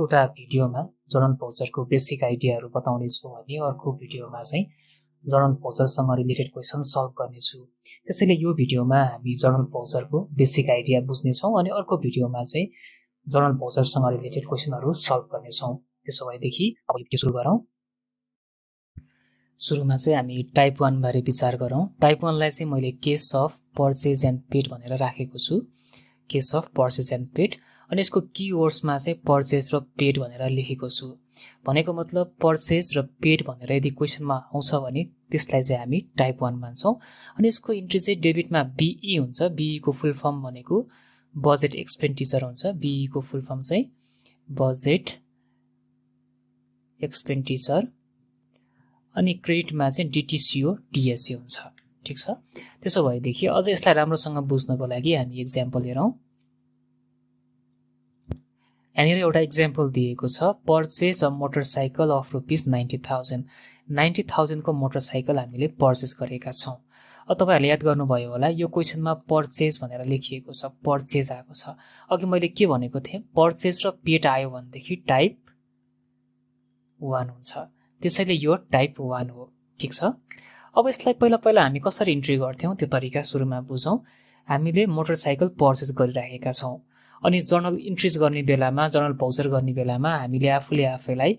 एउटा भिडियोमा journal भोचरको basic आइडियाहरू बताउने छु भने अर्को भिडियोमा चाहिँ जर्नल भोचरसँग रिलेटेड क्वेसन सल्भ गर्नेछु। त्यसैले यो भिडियोमा हामी जर्नल भोचरको बेसिक आइडिया बुझ्नेछौँ अनि अर्को भिडियोमा चाहिँ जर्नल भोचरसँग रिलेटेड क्वेसनहरू सल्भ गर्नेछौँ। त्यसो भएदेखि अब यो भिडियो सुरु गरौँ। सुरुमा चाहिँ हामी टाइप 1 बारे विचार गरौँ। टाइप 1 लाई चाहिँ मैले case of purchase and paid भनेर राखेको छु। Case of purchase and paid अनि यसको कीवर्ड्समा चाहिँ पर्चेज र पेड भनेर लेखेको छु। भनेको मतलब पर्चेज र पेड भनेर यदि क्वेसनमा आउँछ भने त्यसलाई चाहिँ हामी टाइप 1 मान्छौँ। अनि यसको इन्ट्री चाहिँ डेबिटमा बीई हुन्छ। बीई को फुल फर्म भनेको बजेट एक्सपेन्डिचर हुन्छ। बीई को फुल फर्म चाहिँ बजेट एक्सपेन्डिचर अनि क्रेडिटमा चाहिँ डिटिसिओ टिएससी हुन्छ। ठीक छ। त्यसो भएदेखि अझ यसलाई राम्रोसँग बुझ्नको लागि हामी एक्जाम्पल हेरौँ। यहाँनिर एउटा एक्जाम्पल दिएको छ, purchase a motorcycle of rupees 90,000। 90,000 को मोटरसाइकल हामीले पर्चेज गरेका छौँ। अब तपाईहरुले याद गर्नुभयो होला यो क्वेसनमा पर्चेज भनेर लेखिएको छ, पर्चेज आएको छ। अघि मैले के भनेको थिएँ, पर्चेज र पेड आयो भनेदेखि टाइप 1 हुन्छ। त्यसैले यो टाइप 1 हो। ठीक छ। अब यसलाई पहिला हामी कसरी इन्ट्री गर्थ्यौं त्यो तरिका सुरुमा बुझौं। हामीले मोटरसाइकल पर्चेज गरिराखेका छौं अनि जर्नल इन्ट्रीज गर्ने बेलामा, जर्नल भौचर गर्ने बेलामा हामीले आफूले आफैलाई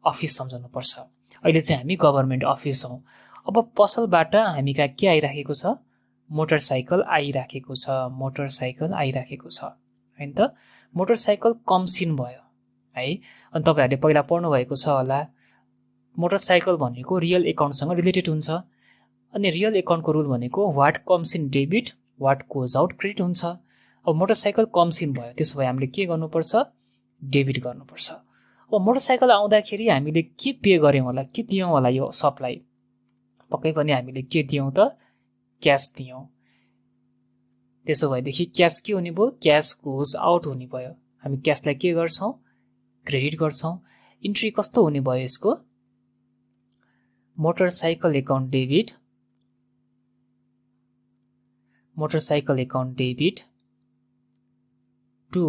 अफिस सम्झनु पर्छ। अहिले चाहिँ हामी गभर्नमेन्ट अफिस हौं। अब पसलबाट हामीका के आइराखेको छ, मोटरसाइकल आइराखेको छ, मोटरसाइकल आइराखेको छ हैन त। मोटरसाइकल कमसिन भयो है। अनि तपाईहरुले पहिला पढ्नु भएको छ होला, मोटरसाइकल भनेको रियल एकाउन्टसँग रिलेटेड हुन्छ अनि रियल एकाउन्टको रुल भनेको what comes in debit what goes out credit हुन्छ। अब मोटरसाइकल कमसिन भयो, त्यसो भए हामीले के गर्नुपर्छ, डेबिट गर्नुपर्छ। अब मोटरसाइकल आउँदाखेरि हामीले के पे गर्यौं होला, के दियौं होला, यो सबलाई पक्कै पनि हामीले के दियौं त, क्याश दियौं। त्यसो भएदेखि क्याश के हुने भयो, क्याश गोज आउट हुने भयो। हामी क्याशलाई के गर्छौं, क्रेडिट गर्छौं। इन्ट्री कस्तो हुने भयो यसको, motorcycle account debit, motorcycle account debit to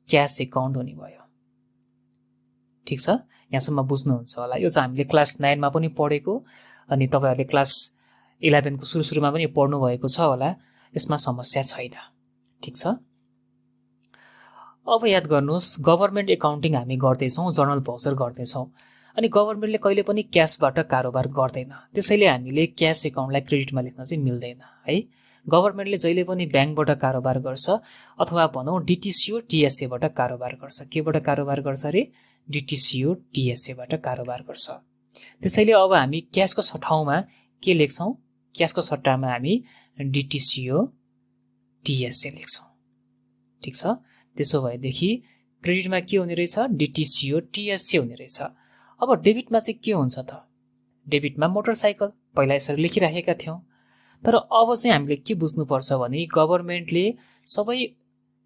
cash account हुने भयो। ठीक छ। यहाँसम्म बुझ्नुहुन्छ होला। यो चाहिँ हामीले क्लास 9 मा पनि पढेको अनि तपाईहरुले क्लास 11 को सुरुमा पनि पढ्नु भएको छ होला। यसमा समस्या छैन। ठीक छ। अब याद गर्नुस्, गभर्नमेन्ट एकाउन्टिङ हामी गर्दै छौं, जर्नल भौचर गर्दै छौं अनि गभर्नमेन्टले कहिले पनि क्याशबाट कारोबार गर्दैन। त्यसैले हामीले क्याश एकाउन्टलाई क्रेडिटमा लेख्न चाहिँ मिल्दैन है। गभर्नमेन्टले जहिले पनि ब्याङ्कबाट कारोबार गर्छ अथवा भनौं डिटिसिओ टिएसए बाट कारोबार गर्छ। केबाट कारोबार गर्छ रे, डिटिसिओ टिएसए बाट कारोबार गर्छ। त्यसैले अब हामी क्याशको ठाउँमा के लेख्छौं, क्याशको सट्टामा हामी डिटिसिओ टिएसए लेख्छौं। ठीक छ। त्यसो भएदेखि क्रेडिटमा के हुने रहेछ, डिटिसिओ टिएसए हुने रहेछ। अब डेबिटमा चाहिँ के हुन्छ त, डेबिटमा मोटरसाइकल पहिला यसरी लेखिराखेका थियौं। तर अब चाहिँ हामीले के बुझ्नुपर्छ भने गभर्नमेन्टले सबै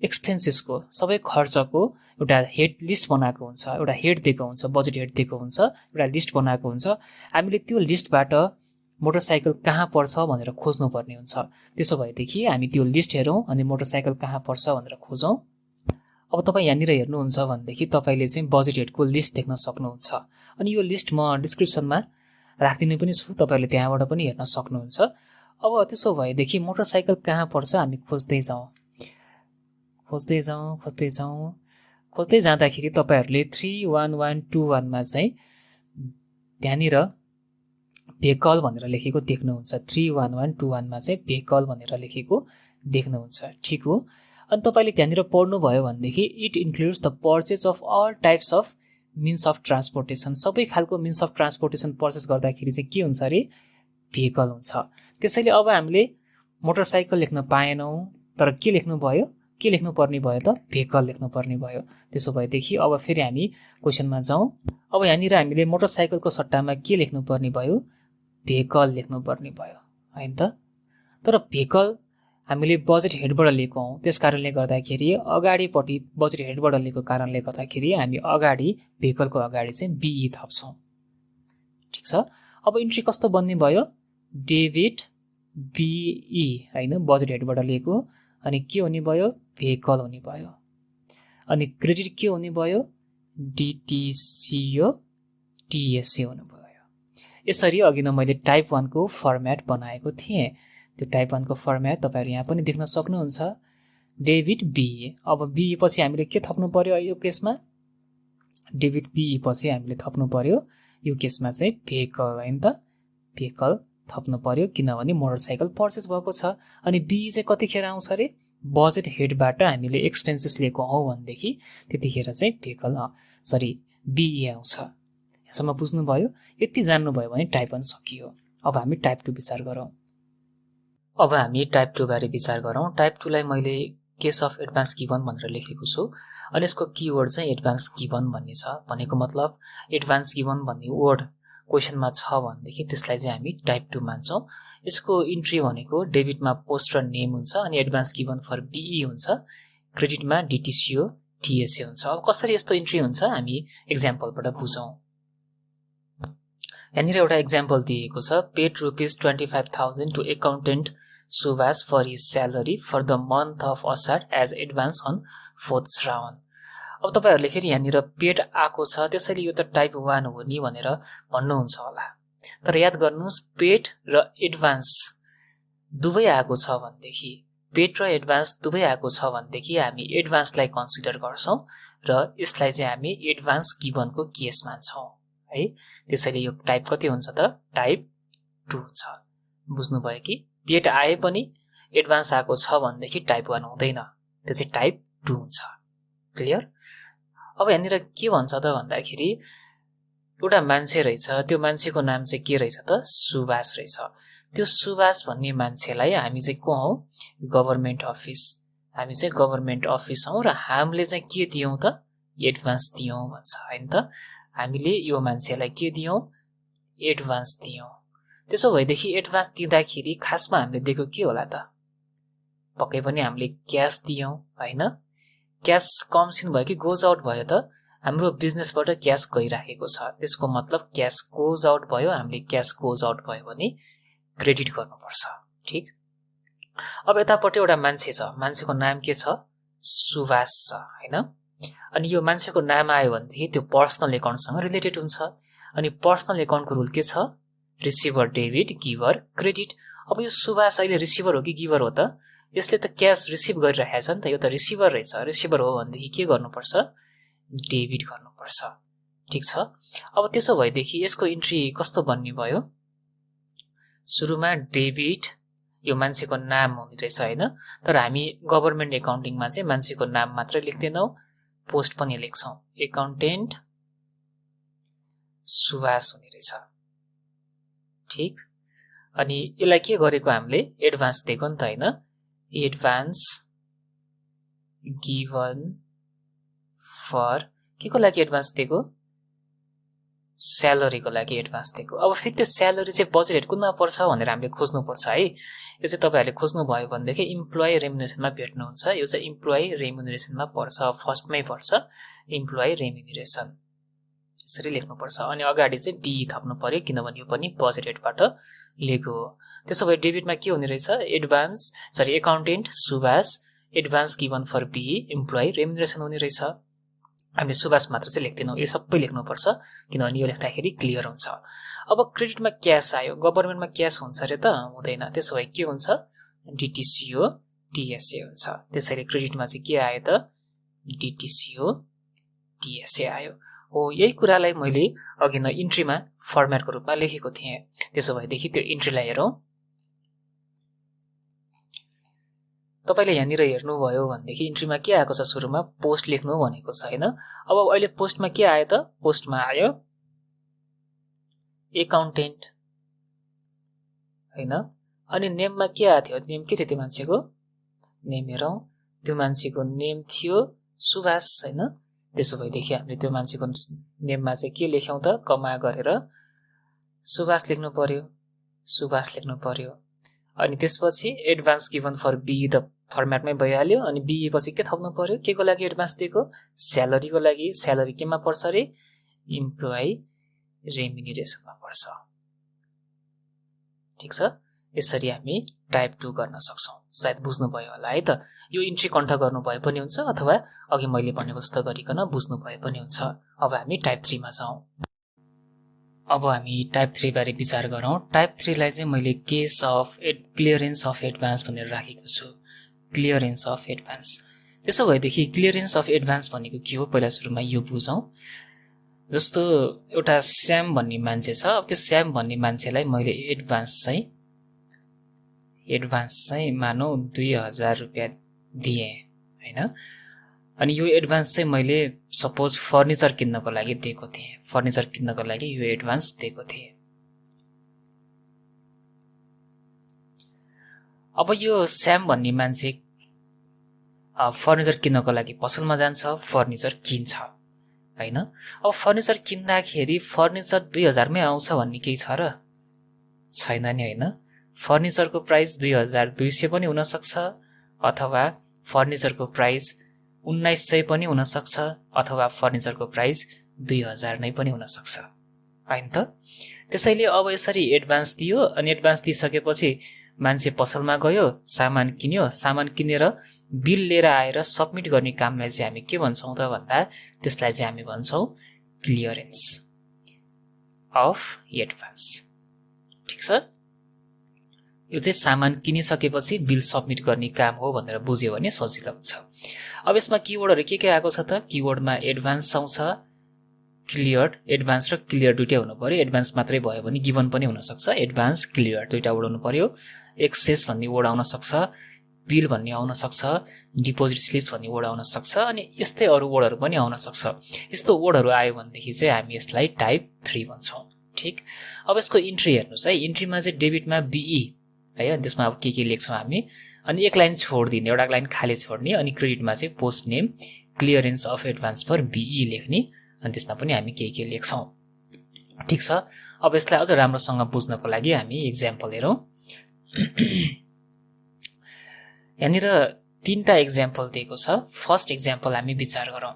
एक्सपेन्सेसको, सबै खर्चको एउटा हेड लिस्ट बनाएको हुन्छ, एउटा हेड दिएको हुन्छ, बजेट हेड दिएको हुन्छ, एउटा लिस्ट बनाएको हुन्छ। हामीले त्यो लिस्टबाट मोटरसाइकल कहाँ पर्छ भनेर खोज्नु पर्ने हुन्छ। त्यसो भएदेखि हामी त्यो लिस्ट हेरौं अनि मोटरसाइकल कहाँ पर्छ भनेर खोजौं। अब तपाई यहाँनिर हेर्नुहुन्छ भनेदेखि तपाईले चाहिँ बजेट हेडको लिस्ट देख्न सक्नुहुन्छ अनि यो लिस्ट म डिस्क्रिप्सनमा राख्दिने पनि छु, तपाईहरुले त्यहाँबाट पनि हेर्न सक्नुहुन्छ। अब त्यसो भएदेखि मोटरसाइकल कहाँ पर्छ हामी खोज्दै जाउँ, खोज्दै जाउँ, खोज्दै जाउँ। खोज्दै जाँदाखेरि तपाईहरुले 31121 मा चाहिँ त्यहाँनिर भेहिकल भनेर लेखेको देख्नुहुन्छ। 31121 मा चाहिँ भेहिकल भनेर लेखेको देख्नुहुन्छ। ठीक हो। अनि तपाईले त्यहाँनिर पढ्नु भयो भनेदेखि it includes the purchase of all types of means of transportation. सबै खालको मिन्स अफ ट्रान्सपोर्टेसन पर्चेज गर्दाखेरि चाहिँ के हुन्छ रे, भेहिकल हुन्छ। त्यसैले अब हामीले मोटरसाइकल लेख्न पाएनौं, तर के लेख्नु भयो, के लेख्नु पर्ने भयो त, भेहिकल लेख्नु पर्ने भयो। त्यसो भएदेखि अब फेरि हामी क्वेशनमा जाउँ। अब यहाँनिर हामीले मोटरसाइकलको सट्टामा के लेख्नु पर्ने भयो, भेहिकल लेख्नु पर्ने भयो हैन त। तर भेहिकल हामीले बजेट हेडबाट लिएको हौं, त्यसकारणले गर्दाखेरि अगाडिपट्टि बजेट हेडबाट लिएको कारणले गर्दाखेरि हामी अगाडि भेहिकलको अगाडि चाहिँ बीई थप्छौं। ठीक छ। अब इन्ट्री कस्तो बन्ने भयो, डेबिट बीई हैन, बजेट हेडबाट लिएको अनि के हुने भयो, भेहिकल हुने भयो। अनि क्रेडिट के हुने भयो, DTCO TSA हुनुभयो। यसरी अघि नै मैले टाइप 1 को फर्मेट बनाएको थिएँ। त्यो टाइप 1 को फर्मेट तपाईहरु यहाँ पनि देख्न सक्नुहुन्छ। Debit be. अब बीई पछि हामीले के थप्नु पर्यो यो केसमा? डेबिट बीई पछि हामीले थप्नु पर्यो यो केसमा चाहिँ भेहिकल हैन त, भेहिकल थप्नु पर्यो किनभने मोटरसाइकल पर्चेज भएको छ। अनि बीई चाहिँ कतिखेर आउँछ रे? बजेट हेडबाट हामीले एक्सपेन्सेस लिएको हौ भनेदेखि त्यतिखेर चाहिँ भेहिकल बीई आउँछ। यसमा बुझ्नु भयो? यति जान्नु भयो भने टाइप 1 सकियो। अब हामी टाइप 2 विचार गरौँ। अब हामी टाइप 2 बारे विचार गरौँ। टाइप 2 लाई मैले केस अफ एडभान्स गिवन भनेर लेखेको छु अनि यसको कीवर्ड चाहिँ एडभान्स गिवन भन्ने छ। भनेको मतलब एडभान्स गिवन भन्ने वर्ड क्वेशनमा छ भनेदेखि त्यसलाई चाहिँ हामी टाइप 2 मान्छौं। यसको इन्ट्री भनेको डेबिटमा पोस्ट र नेम हुन्छ अनि एडभान्स गिवन फर बीई हुन्छ, क्रेडिटमा DTCO TSA हुन्छ। अब कसरी यस्तो इन्ट्री हुन्छ हामी एक्जाम्पलबाट बुझौं। यहाँनिर एउटा एक्जाम्पल दिएको छ, paid ₹25,000 to accountant Subhash for his salary for the month of Asar as advance on 4th Shrawan. अब तपाईहरुले फेरि यहाँनिर पेड आको छ त्यसैले यो त टाइप 1 हो नि भनेर भन्नुहुन्छ होला। तर याद गर्नुस् पेड र एडभान्स दुवै आको छ भनेदेखि, पेड र एडभान्स दुवै आको छ भनेदेखि हामी एडभान्सलाई कन्सिडर गर्छौं र यसलाई चाहिँ हामी एडभान्स गिवनको केस मान्छौं है। त्यसैले यो टाइप कति हुन्छ त? टाइप 2 हुन्छ। बुझ्नु भयो कि? पेड आए पनि एडभान्स आको छ भनेदेखि टाइप 1 हुँदैन, त्यो चाहिँ टाइप 2 हुन्छ। क्लियर? अब यहाँनिर के भन्छ त भन्दाखेरि एउटा मान्छे रहेछ, त्यो मान्छेको नाम चाहिँ के रहेछ त? सुभाष रहेछ। त्यो सुभाष भन्ने मान्छेलाई हामी चाहिँ को हौ? Government office. हामी चाहिँ गभर्नमेन्ट अफिस हौ र हामीले चाहिँ के दियौं त? एडभान्स दियौं भन्छ हैन त। हामीले यो मान्छेलाई के दियौं? एडभान्स दियौं। त्यसो भएदेखि एडभान्स दिँदाखेरि खासमा हामीले दिएको के होला त? पक्कै पनि हामीले क्याश दियौं हैन। क्याश कम्सिन भयो कि गोज आउट भयो त? हाम्रो बिजनेसबाट क्याश गइराखेको छ, त्यसको मतलब क्याश गोज आउट भयो। हामीले क्याश गोज आउट भयो भने क्रेडिट गर्नुपर्छ। ठीक? अब यतापट्टि एउटा मान्छे छ, मान्छेको नाम के छ? सुभाष छ हैन। अनि यो मान्छेको नाम आयो भनेदेखि त्यो पर्सनल एकाउन्टसँग रिलेटेड हुन्छ। अनि पर्सनल एकाउन्टको रुल के छ? Receiver debit, giver credit. अब यो सुभाष अहिले रिसिभर हो कि गिभर हो त? यसले त क्याश रिसिभ गरिरहेको छ नि त, यो त रिसिभर रहेछ। रिसिभर हो भनेदेखि के गर्नुपर्छ? डेबिट गर्नुपर्छ। ठीक छ? अब त्यसो भएदेखि यसको इन्ट्री कस्तो बन्ने भयो? सुरुमा डेबिट, यो मान्छेको नाम हुने रहेछ हैन। तर हामी गभर्नमेन्ट एकाउन्टिङमा चाहिँ मान्छेको नाम मात्र लेख्दैनौ, पोस्ट पनि लेख्छौं। एकाउन्टेन्ट सुभाष हुने रहेछ। ठीक? अनि यसलाई के गरेको हामीले? एडभान्स दिएको नि त हैन। एडभान्स गिवन फर के को लागि एडभान्स दिएको? स्यालेरीको लागि एडभान्स दिएको। अब फेरि त्यो स्यालेरी चाहिँ बजेट हेड कुनमा पर्छ भनेर हामीले खोज्नु पर्छ है। यो चाहिँ तपाईहरुले खोज्नु भयो भनेदेखि इम्प्लोइ रेम्युनरेसनमा भेट्नुहुन्छ। यो चाहिँ इम्प्लोइ रेम्युनरेसनमा पर्छ, फर्स्टमै पर्छ इम्प्लोइ रेम्युनरेसन। यसरी लेख्नु पर्छ अनि अगाडि चाहिँ बी थप्नु पर्यो किनभने यो पनि बजेट हेडबाट लिएको हो। त्यसो भए डेबिटमा के हुने रहेछ? Accountant Subhash advance given for B employee remuneration हुने रहेछ। हामीले सुभाष मात्र चाहिँ लेख्दैनौं, यो सबै लेख्नुपर्छ किनभने यो लेख्दाखेरि क्लियर हुन्छ। अब क्रेडिटमा क्याश आयो, गभर्नमेन्टमा क्याश हुन्छ रे त? हुँदैन। त्यसो भए के हुन्छ? DTCO TSA हुन्छ। त्यसैले क्रेडिटमा चाहिँ के आयो त? DTCO TSA आयो। हो, यही कुरालाई मैले अघि नै इन्ट्रीमा फर्मेटको रूपमा लेखेको थिएँ। त्यसो भएदेखि त्यो इन्ट्रीलाई हेरौं। तपाईले यहाँनिर हेर्नुभयो भनेदेखि इन्ट्रीमा के आएको छ? सुरुमा पोस्ट लेख्नु भनेको छ हैन। अब अहिले पोस्टमा के आयो त? पोस्टमा आयो एकाउन्टेन्ट हैन। अनि नेममा के आएको थियो? नेम के थियो त्यो मान्छेको? नेम हेरौं। त्यो मान्छेको नेम थियो सुभाष हैन। त्यसो भएदेखि हामीले त्यो मान्छेको नेममा चाहिँ के लेख्यौं त? कमा गरेर सुभाष लेख्नु पर्यो, सुभाष लेख्नु पर्यो। अनि त्यसपछि advance given for B the फर्मेटमै भइहाल्यो। अनि बी पछि के थप्नु पर्यो? के को लागि एडभान्स दिएको? स्यालेरीको लागि। स्यालेरी केमा पर्छ रे? इम्प्लोइ रेम्युनरेसनमा पर्छ। ठीक छ? यसरी हामी टाइप 2 गर्न सक्छौं। सायद बुझ्नु भयो होला है त। यो इन्ट्री कण्ठ गर्नु भए पनि हुन्छ अथवा अघि मैले भनेको जस्तो गरिकन बुझ्नु भए पनि हुन्छ। अब हामी टाइप 3 मा जाउँ। अब हामी टाइप 3 बारे विचार गरौँ। टाइप 3 लाई चाहिँ मैले case of clearance of advance भनेर राखेको छु। Clearance of advance. त्यसो भएदेखि क्लियरेन्स अफ एडभान्स भनेको के हो पहिला सुरुमा यो बुझौँ। जस्तो एउटा श्याम भन्ने मान्छे छ। अब त्यो श्याम भन्ने मान्छेलाई मैले एडभान्स चाहिँ मानौ 2000 रुपैयाँ दिए हैन। अनि यो एडभान्स चाहिँ मैले सपोज फर्निचर किन्नको लागि दिएको थिएँ। फर्निचर किन्नको लागि यो एडभान्स दिएको थिएँ। अब यो श्याम भन्ने मान्छे फर्निचर किन्नको लागि पसलमा जान्छ, फर्निचर किन्छ हैन। अब फर्निचर किन्दाखेरि फर्निचर 2000 मै आउँछ भन्ने केही छ र? छैन नि हैन। फर्निचरको प्राइस 2200 पनि हुन सक्छ अथवा फर्निचरको प्राइस 1900 पनि हुन सक्छ अथवा फर्निचरको प्राइस 2000 नै पनि हुन सक्छ हैन त। त्यसैले अब यसरी एडभान्स दियो अनि एडभान्स दिइसकेपछि मान्छे पसलमा गयो, सामान किन्यो, सामान किनेर बिल लिएर आएर सबमिट गर्ने कामलाई चाहिँ हामी के भन्छौँ त भन्दा त्यसलाई चाहिँ हामी भन्छौँ क्लियरेन्स अफ एडभान्स। ठीक छ। यो चाहिँ सामान किनिसकेपछि बिल सबमिट गर्ने काम हो भनेर बुझ्यो भने सजिलो हुन्छ। अब यसमा किवर्डहरु के आएको छ त? किवर्डमा एडभान्स आउँछ, क्लियर्ड, एडभान्स र क्लियर दुईटै हुनु पर्यो। एडभान्स मात्रै भयो भने गिवन पनि हुन सक्छ। एडभान्स क्लियर दुईटा वर्ड हुनु पर्यो। एक्सेस भन्ने वर्ड आउन सक्छ, बिल भन्ने आउन सक्छ, डिपोजिट स्लिप्स भन्ने वर्ड आउन सक्छ अनि यस्तै अरु वर्डहरु पनि आउन सक्छ। यस्तो वर्डहरु आयो भनेदेखि चाहिँ हामी यसलाई टाइप 3 भन्छौं। ठीक। अब यसको इन्ट्री हेर्नुस् है। इन्ट्रीमा चाहिँ डेबिटमा बीई है, त्यसमा अब के लेख्छौं हामी अनि एक लाइन छोड्दिने, एउटा लाइन खाली छोड्ने अनि क्रेडिटमा चाहिँ post name clearance of advance for BE लेख्ने अनि त्यसमा पनि हामी के लेख्छौं। ठीक छ। अब यसलाई अझ राम्रोसँग बुझ्नको लागि हामी एक्जाम्पल हेरौं। यहाँनिर 3टा एक्जाम्पल दिएको छ। फर्स्ट एक्जाम्पल हामी विचार गरौं।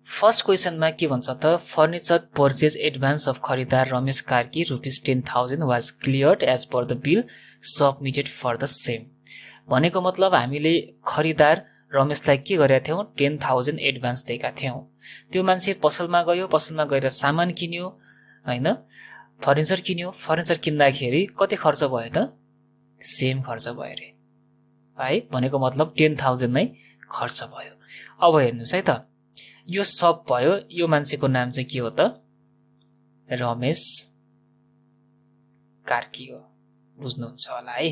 फर्स्ट क्वेशनमा के भन्छ त? फर्निचर पर्चेज एडभान्स अफ खरिदार Ramesh Karki ₹10,000 was cleared as per the bill submitted for the same. भनेको मतलब हामीले खरिदार रमेशलाई के गरेका थियौं? 10,000 एडभान्स दिएका थियौं। त्यो मान्छे पसलमा गयो, पसलमा गएर सामान किन्यो हैन, फर्निचर किन्यो। फर्निचर किन्दाखेरि कति खर्च भयो त? सेम खर्च भयो रे है। भनेको मतलब 10,000 नै खर्च भयो। अब हेर्नुस् है त, यो सब भयो। यो मान्छेको नाम चाहिँ के हो त? रमेश कार्की हो। बुझ्नुहुन्छ होला है।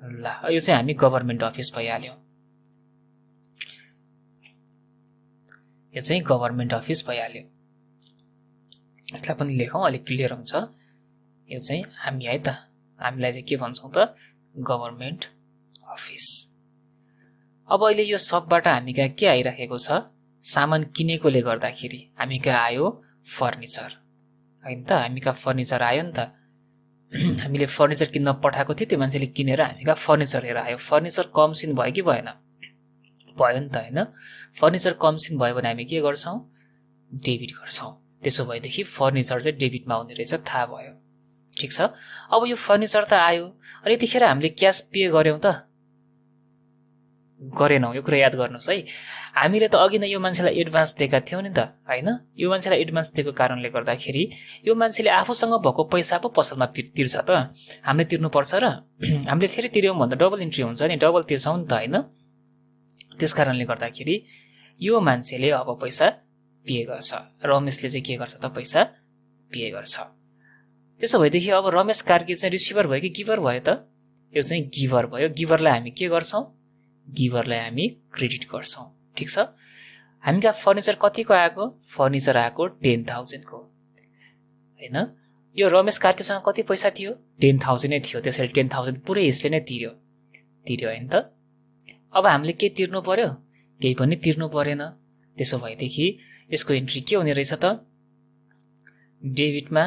ल यो चाहिँ हामी गभर्नमेन्ट अफिस भइहाल्यो। यो चाहिँ गभर्नमेन्ट अफिस भइहाल्यो। यसलाई पनि लेखौं, अलि क्लियर हुन्छ। यो चाहिँ हामी है त, हामीलाई चाहिँ के भन्छौं त? Government office. अब अहिले यो सबबाट हामी कहाँ के आइराखेको छ? सामान किनेकोले गर्दाखेरि हामी कहाँ आयो? फर्निचर हैन त। हामी कहाँ फर्निचर आयो नि त। हामीले फर्निचर किन्न पठाएको थियो, त्यो मान्छेले किनेर हामी कहाँ फर्निचर लिएर आयो। फर्निचर कमसिन भयो कि भएन? भयो नि त हैन। फर्निचर कमसिन भयो भने हामी के गर्छौं? डेबिट गर्छौं। त्यसो भएदेखि फर्निचर चाहिँ डेबिटमा आउने रहेछ थाहा भयो। ठीक छ। अब यो फर्निचर त आयो अनि यतिखेर हामीले क्याश पे गर्यौं त? गरेनौं। यो कुरा याद गर्नुस् है। हामीले त अघि नै यो मान्छेलाई एडभान्स दिएका थियौं नि त हैन। यो मान्छेलाई एडभान्स दिएको कारणले गर्दाखेरि यो मान्छेले आफूसँग भएको पैसा पो पसलमा तिर्छ त। हामीले तिर्नु पर्छ र? हामीले फेरि तिर्यौं भन्दा डबल इन्ट्री हुन्छ नि, डबल तिर्छौं नि त हैन। त्यसकारणले गर्दाखेरि यो मान्छेले अब पैसा पे गर्छ। रमेशले चाहिँ के गर्छ त? पैसा पे गर्छ। त्यसो भएदेखि अब रमेश कार्की चाहिँ रिसिभर भयो कि गिभर भयो त? यो चाहिँ गिभर भयो। गिभरलाई हामी के गर्छौं? गिभरलाई हामी क्रेडिट गर्छौं। ठीक छ। हामी कहाँ फर्निचर कतिको आएको? फर्निचर आएको 10,000 को हैन। यो रमेश कार्कीसँग कति पैसा थियो? 10,000 नै थियो। त्यसैले 10,000 पुरै यसले नै तिर्यो हैन त। अब हामीले के तिर्नु पर्यो? केही पनि तिर्नु परेन। त्यसो भएदेखि यसको एन्ट्री के हुने रहेछ त? डेबिटमा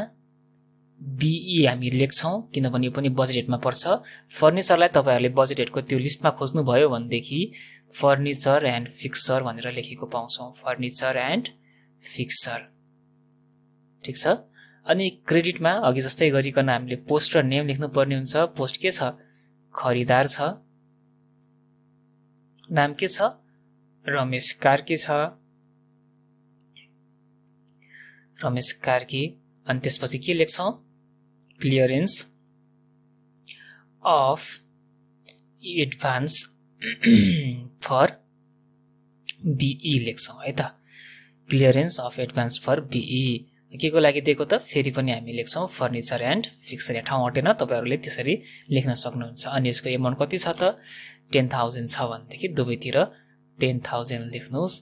बीई हामी लेख्छौं, किनभने यो पनि बजेट हेडमा पर्छ। फर्निचरलाई तपाईहरुले बजेट हेडको त्यो लिस्टमा खोज्नु भयो भनेदेखि फर्निचर एन्ड फिक्सर भनेर लेखेको पाउँछौं। Furniture and fixer. ठीक छ। अनि क्रेडिटमा अघि जस्तै गरिकन हामीले पोस्ट र नेम लेख्नु पर्ने हुन्छ। पोस्ट के छ? खरिदार छ, नाम के छ रमेश कार्की छ, रमेश कार्की। अनि त्यसपछि के लेख्छौं clearance of advance for BE लेख्छौं है त। Clearance of advance for BE के को लागि दिएको त फेरि पनि हामी लेख्छौं फर्निचर एन्ड फिक्सर। यहाँ ठाउँ हटेन, तपाईहरुले त्यसरी लेख्न सक्नुहुन्छ। अनि यसको एमाउन्ट कति छ त 10,000 छ भनेदेखि दुवैतिर 10,000 लेख्नुस्।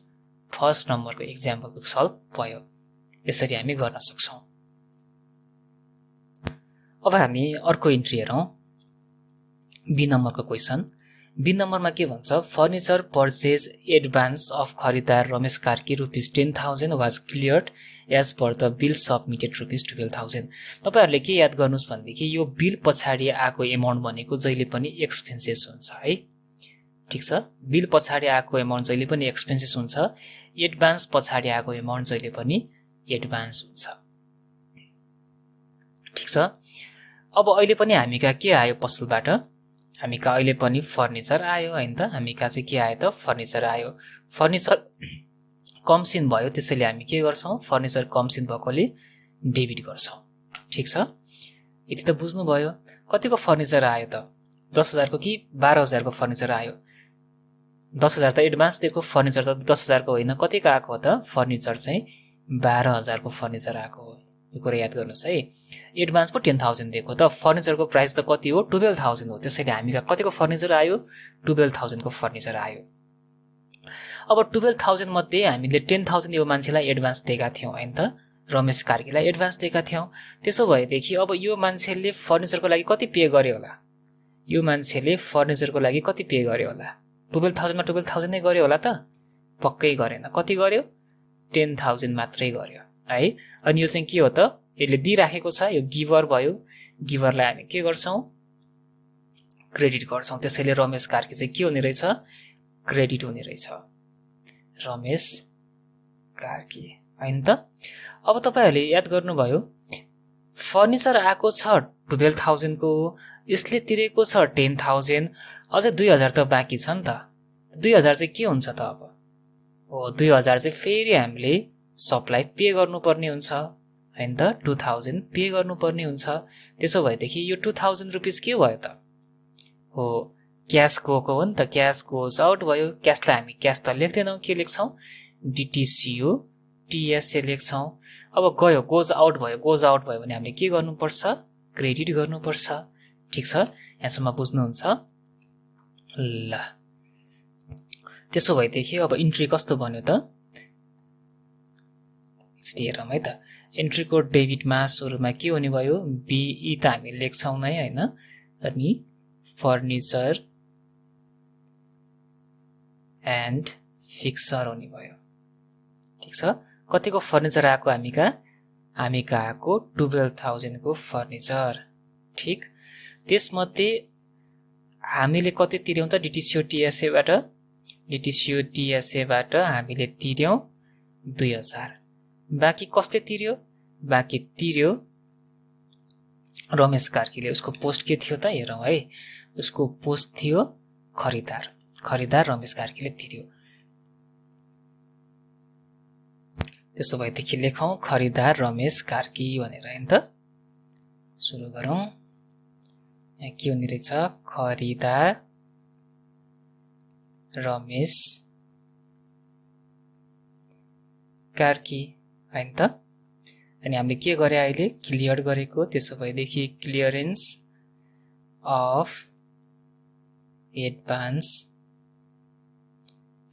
फर्स्ट नम्बरको एक्जाम्पलको सल्भ भयो। यसरी हामी गर्न सक्छौं। अब हामी अर्को इन्ट्री हेरौं, बी नम्बरको क्वेशन। बी नम्बरमा के भन्छ फर्निचर पर्चेज एडभान्स अफ खरिदार Ramesh Karki ₹10,000 was cleared as per the bill submitted ₹12,000। तपाईहरुले के याद गर्नुस् भन्देखि यो बिल पछाडी आएको एमाउन्ट भनेको जहिले पनि एक्सपेन्सेस हुन्छ है। ठीक छ, बिल पछाडी आएको एमाउन्ट जहिले पनि एक्सपेन्सेस हुन्छ, एडभान्स पछाडी आएको एमाउन्ट जहिले पनि एडभान्स हुन्छ। ठीक छ, अब अहिले पनि हामीका के आयो पसलबाट, हामीका अहिले पनि फर्निचर आयो हैन त। हामीका चाहिँ के आयो त फर्निचर आयो। फर्निचर कमसिन भयो, त्यसैले हामी के गर्छौं फर्निचर कमसिन भएकोले डेबिट गर्छौं। ठीक छ, यति त बुझ्नु भयो। कतिको फर्निचर आयो त 10,000 को कि 12,000 को फर्निचर आयो। 10,000 त एडभान्स दिएको, फर्निचर त 10,000 को होइन। कतिको आएको त फर्निचर चाहिँ 12,000 को फर्निचर आएको हो। यो कुरा याद गर्नुस् है। एडभान्स पो 10,000 दिएको त फर्निचरको प्राइस त कति हो 12,000 हो। त्यसैले हामीका कतिको फर्निचर आयो 12,000 को फर्निचर आयो। अब 12,000 मध्ये हामीले 10,000 यो मान्छेलाई एडभान्स दिएका थियौं हैन त, रमेश कार्कीलाई एडभान्स दिएका थियौं। त्यसो भएदेखि अब यो मान्छेले फर्निचरको लागि कति पे गर्यो होला, यो मान्छेले फर्निचरको लागि कति पे गर्यो होला 12,000 मा 12,000 नै गर्यो होला त, पक्कै गरेन। कति गर्यो 10,000 मात्रै गर्यो है। अनि यो चाहिँ के हो त यसले दिइराखेको छ, यो गिभर भयो। गिभरलाई हामी के गर्छौं क्रेडिट गर्छौं। त्यसैले रमेश कार्की चाहिँ के हुने रहेछ क्रेडिट हुने रहेछ, रमेश कार्की हैन त। अब तपाईहरुले याद गर्नुभयो फर्निचर आएको छ 12,000 को, यसले तिरेको छ 10,000, अझै 2,000 त बाँकी छ नि त। 2,000 चाहिँ के हुन्छ त अब हो 2,000 चाहिँ फेरि हामीले सबलाई पे गर्नुपर्ने हुन्छ हैन त। 2,000 पे गर्नुपर्ने हुन्छ। त्यसो भएदेखि यो 2,000 रुपैयाँ के भयो त हो क्याश गएको हो नि त, क्याश गोज आउट भयो। क्याशलाई हामी क्याश त लेख्दैनौं, के लेख्छौं डीटीसीओ टीएसए लेख्छौं। अब गयो गोज आउट भयो, गोज आउट भयो भने हामीले के गर्नुपर्छ क्रेडिट गर्नुपर्छ। ठीक छ, यहाँसम्म बुझ्नुहुन्छ ल। त्यसो भएदेखि अब इन्ट्री कस्तो बन्यो त हेरौँ है त। एन्ट्रीको डेबिटमा सुरुमा के हुने भयो बीई त हामी लेख्छौं नै हैन, अनि फर्निचर एन्ड फिक्सर हुने भयो। ठीक छ, कतिको फर्निचर आएको हामीका आएको 12,000 को फर्निचर। ठीक, त्यसमध्ये हामीले कति तिर्यौं त डीटीसीओ टीएसए बाट, डीटीसीओ टीएसए बाट हामीले तिर्यौं 2,000। बाँकी कसले तिर्यो बाँकी तिर्यो रमेश कार्कीले। उसको पोस्ट के थियो त हेरौं है, उसको पोस्ट थियो खरिदार, खरिदार रमेश कार्कीले तिर्यो। त्यसो भएदेखि लेखौं खरिदार रमेश कार्की भनेर हैन त। सुरु गरौं, यहाँ के हुने रहेछ खरिदार रमेश कार्की हैन त। अनि हामीले के गरे अहिले क्लियर गरेको। त्यसो भएदेखि clearance of advance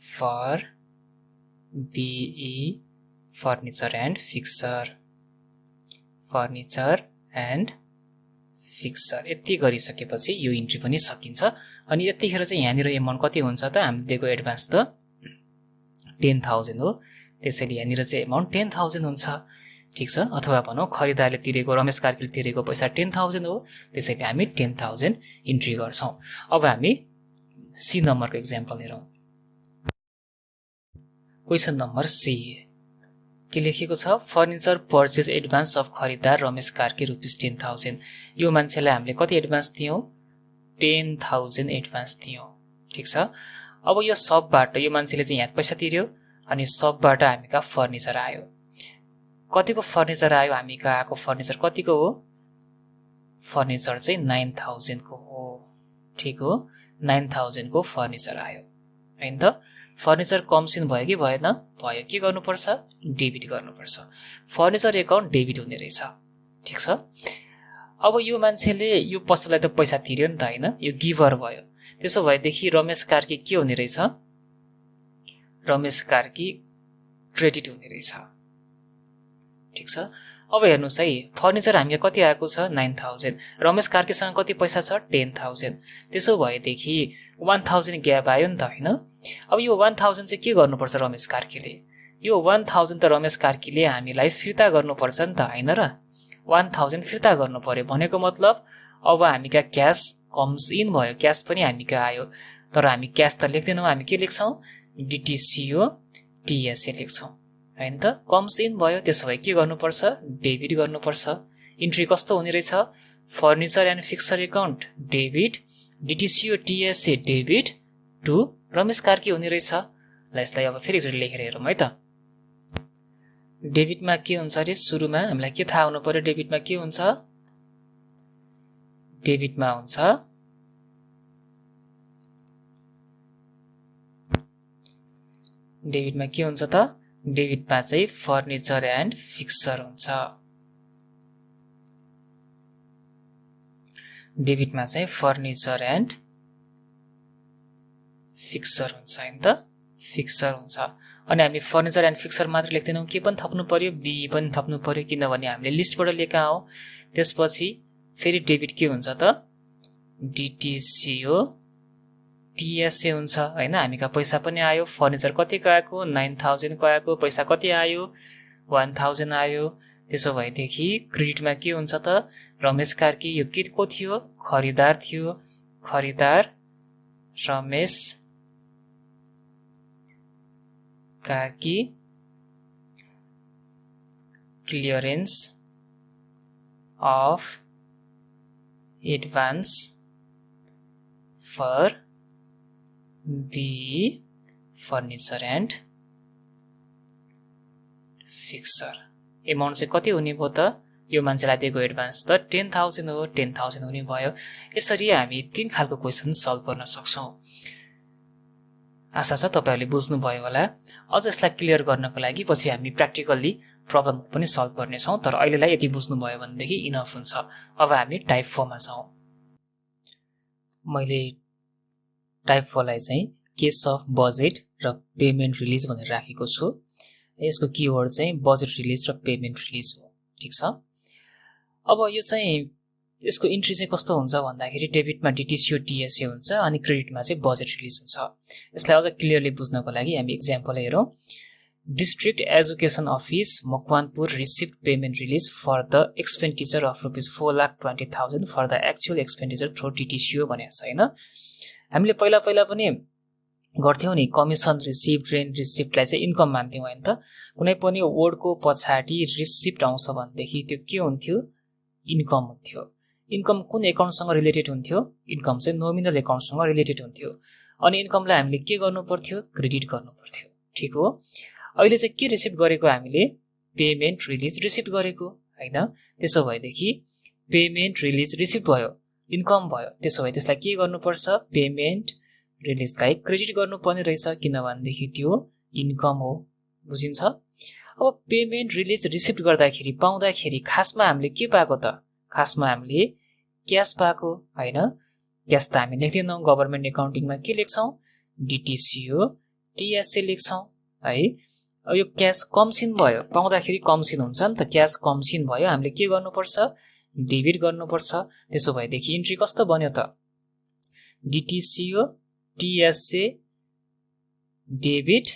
for BE furniture and fixture, furniture and fixture. यति गरिसकेपछि यो इन्ट्री पनि सकिन्छ। अनि यतिखेर चाहिँ यहाँनिर एमाउन्ट कति हुन्छ त हामीले दिएको एडभान्स त 10,000 हो, त्यसैले यहाँनिर चाहिँ एमाउन्ट 10,000 हुन्छ। ठीक छ, अथवा भनौं खरिदारले तिरेको रमेश कार्कीले तिरेको पैसा 10,000 हो, त्यसैले हामी 10,000 इन्ट्री गर्छौं। अब हामी सी नम्बरको एक्जाम्पल हेरौं। क्वेशन नम्बर सी के लेखेको छ फर्निचर पर्चेज एडभान्स अफ खरिदार रमेश कार्की ₹10,000। यो मान्छेलाई हामीले कति एडभान्स दियौं 10,000 एडभान्स दियौँ। ठिक छ। अब यो सबबाट यो मान्छेले चाहिँ यहाँ पैसा तिर्यो अनि सबबाट हामी कहाँ फर्निचर आयो। कतिको फर्निचर आयो? हामी कहाँ आएको फर्निचर कतिको हो? फर्निचर चाहिँ 9,000 को हो। ठिक हो, 9,000 को फर्निचर आयो हैन त। फर्निचर कमसिन भयो कि भएन? भयो। के गर्नुपर्छ? डेबिट गर्नुपर्छ। फर्निचर एकाउन्ट डेबिट हुने रहेछ। ठिक छ। अब यो मान्छेले यो पसललाई त पैसा तिर्यो नि त हैन, यो गिभर भयो। त्यसो भएदेखि रमेश कार्की के हुने रहेछ? रमेश कार्की क्रेडिट हुने रहेछ। ठिक छ। अब हेर्नुस् है, फर्निचर हामीलाई कति आएको छ? 9,000। रमेश कार्कीसँग कति पैसा छ? 10,000। त्यसो भएदेखि 1,000 ग्याप आयो नि त हैन। अब यो 1,000 चाहिँ के गर्नुपर्छ रमेश कार्कीले? यो 1,000 त रमेश कार्कीले हामीलाई फिर्ता गर्नुपर्छ नि त हैन र। 1,000 फिर्ता गर्नु पर्यो भनेको मतलब अब हामी कहाँ क्यास कम्स इन भयो, क्यास पनि हामी कहाँ आयो। तर हामी क्यास त लेख्दैनौँ, हामी के लेख्छौँ? डिटिसिओ टिएसए लेख्छौँ हैन त। कम्स इन भयो, त्यसो भए के गर्नुपर्छ? डेबिट गर्नुपर्छ। इन्ट्री कस्तो हुने रहेछ? Furniture and fixture account debit, DTCO TSA debit to Ramesh Karki हुने रहेछ। ल यसलाई अब फेरि एकचोटि लेखेर हेरौँ है त। डेबिटमा के हुन्छ अरे? सुरुमा हामीलाई के थाहा हुनु पर्यो? डेबिटमा के हुन्छ? डेबिटमा हुन्छ डेबिटमा के हुन्छ त? डेबिटमा चाहिँ फर्निचर एन्ड फिक्सर हुन्छ। डेबिटमा चाहिँ फर्निचर एन्ड फिक्सर हुन्छ हैन त। फिक्सर हुन्छ। अनि हामी फर्निचर एन्ड फिक्सर मात्र लेख्दैनौँ, के पनि थप्नु पर्यो? बी पनि थप्नु पर्यो, किनभने हामीले लिस्टबाट लिएका हौ। त्यसपछि फेरि डेबिट के हुन्छ त? डिटिसिओ टिएसए हुन्छ हैन। हामी कहाँ पैसा पनि आयो। फर्निचर कतिको आएको? 9,000 को आएको। पैसा कति आयो? 1,000 आयो। त्यसो भएदेखि क्रेडिटमा के हुन्छ त? रमेश कार्की यो के को थियो? खरिदार थियो। खरिदार Ramesh Karki clearance of advance for B furniture and fixture. Amount चाहिँ कति हुने भयो त? यो मान्छेलाई दिएको एडभान्स त 10,000 हो। 10,000 हुने भयो। यसरी हामी 3 खालको क्वेसन सल्भ गर्न सक्छौँ। आशा छ तपाईहरुले बुझ्नुभयो होला। अझ यसलाई क्लियर गर्नको लागि पछि हामी प्र्याक्टिकल्ली प्रब्लम पनि सल्भ गर्नेछौँ। तर अहिलेलाई यति बुझ्नुभयो भनेदेखि इनफ हुन्छ। अब हामी टाइप 4 मा छौँ। मैले टाइप 4 लाई चाहिँ केस अफ बजेट र पेमेन्ट रिलिज भनेर राखेको छु। यसको किवर्ड चाहिँ बजेट रिलिज र पेमेन्ट रिलिज हो। ठीक छ। अब यो चाहिँ यसको इन्ट्री चाहिँ कस्तो हुन्छ भन्दाखेरि डेबिटमा डिटिसिओ टिएसए हुन्छ अनि क्रेडिटमा चाहिँ बजेट रिलिज हुन्छ। यसलाई अझ क्लियरली बुझ्नको लागि हामी एक्जाम्पल हेरौँ। District education office Makwanpur received payment release for the expenditure of ₹4,20,000 for the actual expenditure through DTCO भनेको छ हैन। हामीले पहिला पनि गर्थ्यौं नि, कमिसन रिसिप्ट, रेन्ट रिसिप्टलाई चाहिँ इन्कम मान्थ्यौं हैन त। कुनै पनि वर्डको पछाडि रिसिप्ट आउँछ भनेदेखि त्यो के हुन्थ्यो? इन्कम हुन्थ्यो। इन्कम कुन एकाउन्टसँग रिलेटेड हुन्थ्यो? इन्कम चाहिँ नोमिनल एकाउन्टसँग रिलेटेड हुन्थ्यो। अनि इन्कमलाई हामीले के गर्नु पर्थ्यो? क्रेडिट गर्नु पर्थ्यो। ठीक हो। अहिले चाहिँ के रिसिभ गरेको हामीले? पेमेन्ट रिलिज रिसिभ गरेको हैन। त्यसो भएदेखि पेमेन्ट रिलिज रिसिभ भयो, इन्कम भयो। त्यसो भए त्यसलाई के गर्नुपर्छ? पेमेन्ट रिलिजलाई क्रेडिट गर्नुपर्ने रहेछ, किनभनेदेखि त्यो इन्कम हो। बुझिन्छ? अब पेमेन्ट रिलिज रिसिभ गर्दाखेरि पाउँदाखेरि खासमा हामीले के पाएको त? खासमा हामीले क्यास पाएको हैन। क्यास त हामी लेख्दैनौँ। गभर्नमेन्ट एकाउन्टिङमा के लेख्छौँ? डिटिसिओ टिएसए लेख्छौँ है। अब यो क्यास कमसिन भयो, पाउँदाखेरि कमसिन हुन्छ नि त। क्यास कमसिन भयो, हामीले के गर्नुपर्छ? डेबिट गर्नुपर्छ। त्यसो भएदेखि इन्ट्री कस्तो बन्यो त? डिटिसिओ टिएसए डेबिट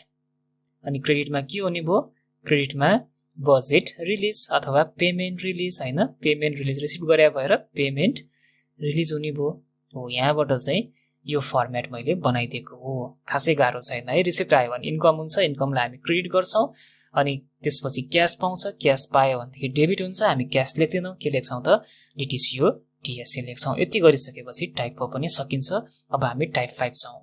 अनि क्रेडिटमा के हुने भयो? क्रेडिटमा बजेट रिलिज अथवा पेमेन्ट रिलिज हैन। पेमेन्ट रिलिज रिसिभ गरे भएर पेमेन्ट रिलिज हुने भयो। हो, यहाँबाट चाहिँ यो फर्मेट मैले बनाइदिएको हो। खासै गाह्रो छैन है। रिसिप्ट आयो भने इन्कम हुन्छ, इन्कमलाई हामी क्रेडिट गर्छौं। अनि त्यसपछि क्यास पाउँछ, क्यास पायो भनेदेखि डेबिट हुन्छ। हामी क्यास लेख्दैनौँ, के लेख्छौं त? डिटिसिओ TSA लेख्छौं। यति गरिसकेपछि टाइप 4 पनि सकिन्छ। अब हामी टाइप 5 जाउँ।